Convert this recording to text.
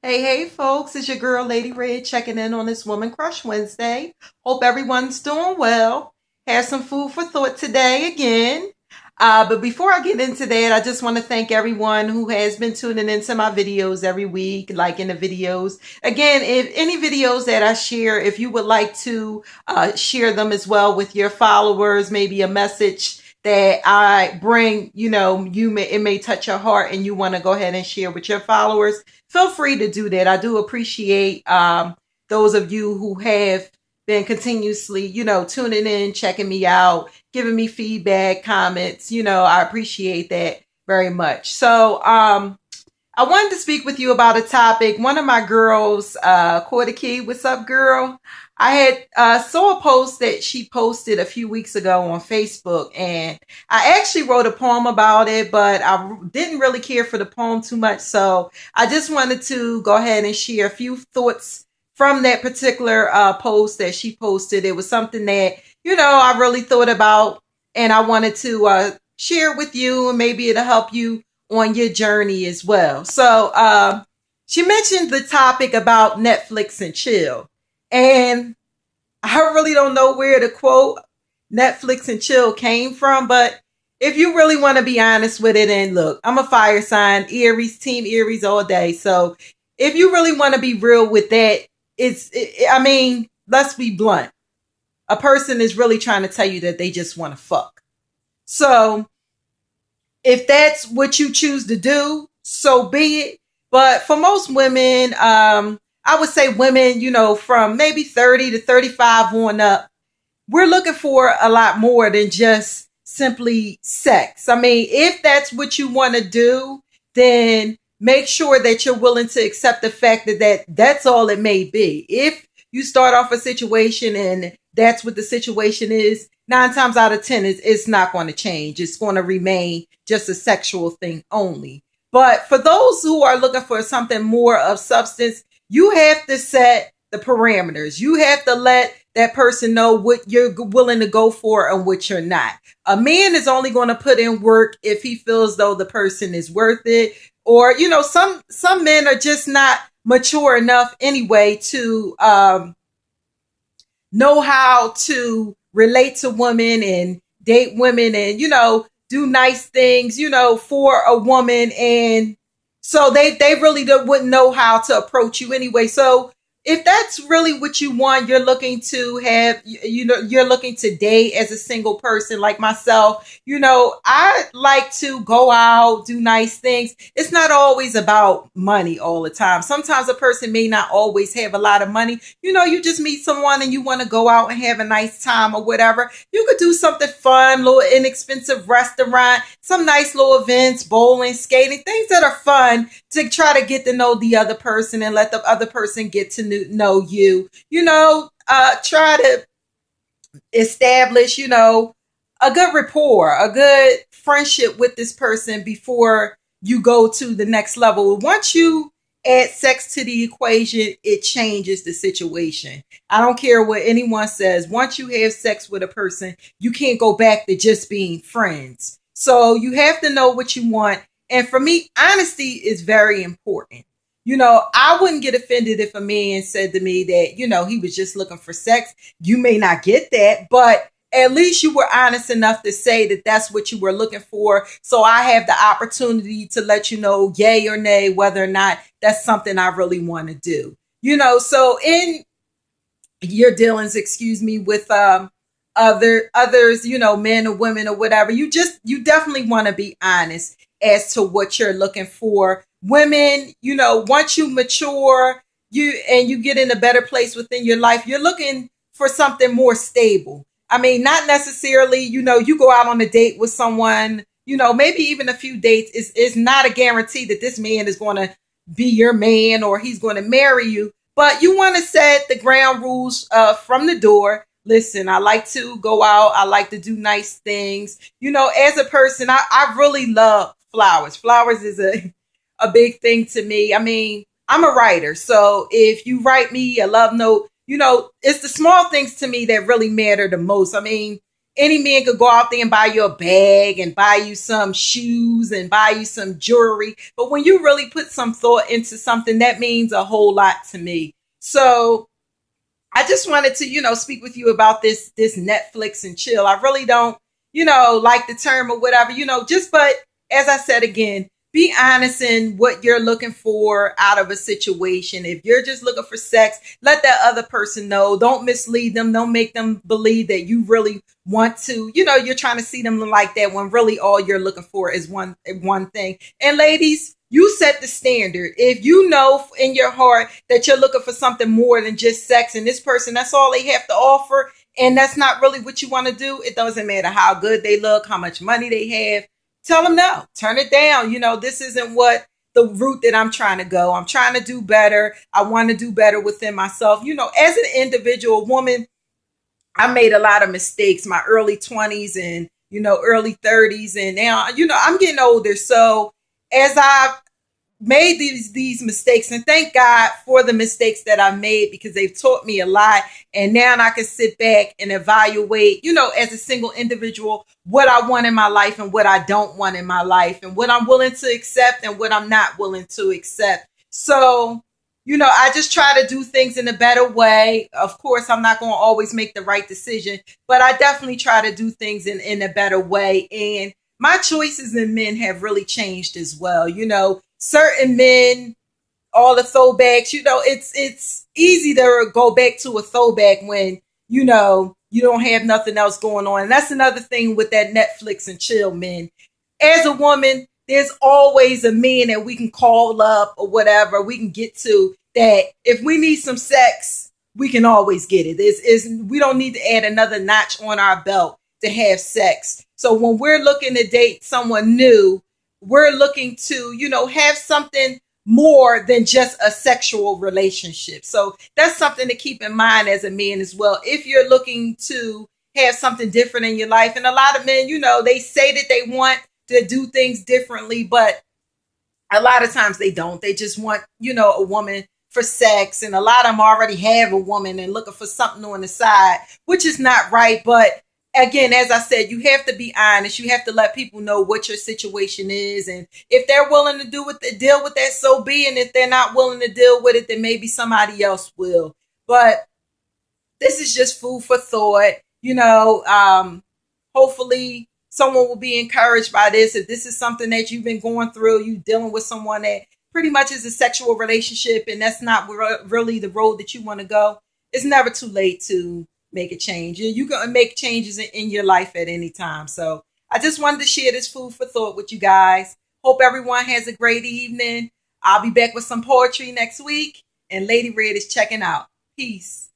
Hey, folks, it's your girl, Lady Red, checking in on this Woman Crush Wednesday. Hope everyone's doing well. Have some food for thought today again. But before I get into that, I just want to thank everyone who has been tuning into my videos every week, liking the videos. Again, if any videos that I share, if you would like to share them as well with your followers, maybe a message that I bring, it may touch your heart and you want to go ahead and share with your followers, feel free to do that. I do appreciate those of you who have been continuously, tuning in, checking me out, giving me feedback, comments. I appreciate that very much. So I wanted to speak with you about a topic. One of my girls, Quarter Key, what's up, girl? I had saw a post that she posted a few weeks ago on Facebook, and I actually wrote a poem about it, but I didn't really care for the poem too much. So I just wanted to go ahead and share a few thoughts from that particular post that she posted. It was something that, I really thought about, and I wanted to share it with you, and maybe it'll help you on your journey as well. So she mentioned the topic about Netflix and chill. And I really don't know where the quote Netflix and chill came from, but if you really want to be honest with it, and look, I'm a fire sign, Aries, team Aries all day. So if you really want to be real with that, let's be blunt. A person is really trying to tell you that they just want to fuck. So if that's what you choose to do, so be it. But for most women, I would say women, from maybe 30 to 35 on up, we're looking for a lot more than just simply sex. If that's what you want to do, then make sure that you're willing to accept the fact that that's all it may be. If you start off a situation and that's what the situation is, 9 times out of 10, it's not going to change. It's going to remain just a sexual thing only. But for those who are looking for something more of substance, you have to set the parameters. You have to let that person know what you're willing to go for and what you're not. A man is only going to put in work if he feels though the person is worth it. Or, some men are just not mature enough anyway to know how to relate to women and date women and, do nice things, for a woman. And so they really wouldn't know how to approach you anyway. So if that's really what you want, you're looking to have, you're looking to date as a single person like myself, I like to go out, do nice things. It's not always about money all the time. Sometimes a person may not always have a lot of money. You just meet someone and you want to go out and have a nice time or whatever. You could do something fun, little inexpensive restaurant, some nice little events, bowling, skating, things that are fun to try to get to know the other person and let the other person get to know you, try to establish, a good rapport, a good friendship with this person before you go to the next level. Once you add sex to the equation, it changes the situation. I don't care what anyone says. Once you have sex with a person, you can't go back to just being friends. So you have to know what you want. And for me, honesty is very important. I wouldn't get offended if a man said to me that, he was just looking for sex. You may not get that, but at least you were honest enough to say that that's what you were looking for. So I have the opportunity to let you know, yay or nay, whether or not that's something I really want to do. So in your dealings, with others, men or women or whatever, you definitely want to be honest as to what you're looking for. Women, once you mature, you get in a better place within your life, you're looking for something more stable. Not necessarily, you go out on a date with someone, maybe even a few dates is not a guarantee that this man is going to be your man or he's going to marry you. But you want to set the ground rules from the door. Listen, I like to go out. I like to do nice things. As a person, I really love flowers. Flowers is a big thing to me. I'm a writer. So if you write me a love note, it's the small things to me that really matter the most. any man could go out there and buy you a bag and buy you some shoes and buy you some jewelry. But when you really put some thought into something, that means a whole lot to me. So I just wanted to, speak with you about this Netflix and chill. I really don't, like the term or whatever, but as I said again, be honest in what you're looking for out of a situation. If you're just looking for sex, let that other person know. Don't mislead them. Don't make them believe that you really want to, you're trying to see them like that when really all you're looking for is one thing. And ladies, you set the standard. If you know in your heart that you're looking for something more than just sex, and this person, that's all they have to offer, and that's not really what you want to do, it doesn't matter how good they look, how much money they have. Tell them no, turn it down. This isn't what the route that I'm trying to go. I'm trying to do better. I want to do better within myself. As an individual woman, I made a lot of mistakes, my early 20s and, early 30s. And now, I'm getting older. So as I've made these mistakes, and thank God for the mistakes that I made, because they've taught me a lot. And now I can sit back and evaluate, as a single individual, what I want in my life and what I don't want in my life, and what I'm willing to accept and what I'm not willing to accept. So, I just try to do things in a better way. Of course, I'm not going to always make the right decision, but I definitely try to do things in a better way. And my choices in men have really changed as well. Certain men, all the throwbacks, it's easy to go back to a throwback when, you don't have nothing else going on. And that's another thing with that Netflix and chill men. As a woman, there's always a man that we can call up or whatever we can get to, that if we need some sex, we can always get it. We don't need to add another notch on our belt to have sex. So when we're looking to date someone new, we're looking to, have something more than just a sexual relationship. So that's something to keep in mind as a man as well. If you're looking to have something different in your life, and a lot of men, they say that they want to do things differently, but a lot of times they don't. They just want, a woman for sex. And a lot of them already have a woman and looking for something on the side, which is not right. But again, as I said, you have to be honest. You have to let people know what your situation is. And if they're willing to deal with that, so be. And if they're not willing to deal with it, then maybe somebody else will. But this is just food for thought. Hopefully someone will be encouraged by this. If this is something that you've been going through, you dealing with someone that pretty much is a sexual relationship, and that's not really the road that you want to go, it's never too late to make a change. You can make changes in your life at any time. So I just wanted to share this food for thought with you guys. Hope everyone has a great evening. I'll be back with some poetry next week. And Lady Red is checking out. Peace.